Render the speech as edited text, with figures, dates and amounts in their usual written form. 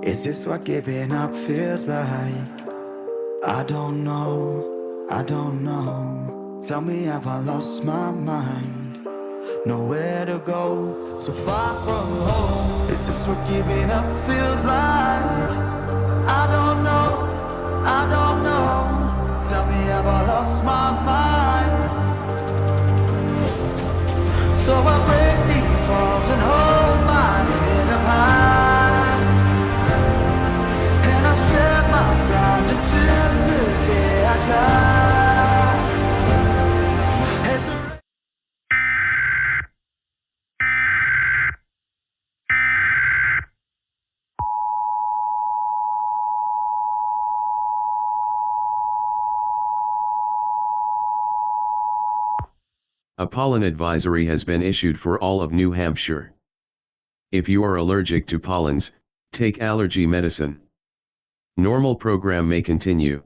Is this what giving up feels like? I don't know, I don't know. Tell me, have I lost my mind? Nowhere to go, so far from home. Is this what giving up feels like? I don't know, I don't know. Tell me, have I lost my mind? So I break these walls and hold my head up high, and I step my ground until the day I die. As the A pollen advisory has been issued for all of New Hampshire. If you are allergic to pollens, take allergy medicine. Normal program may continue.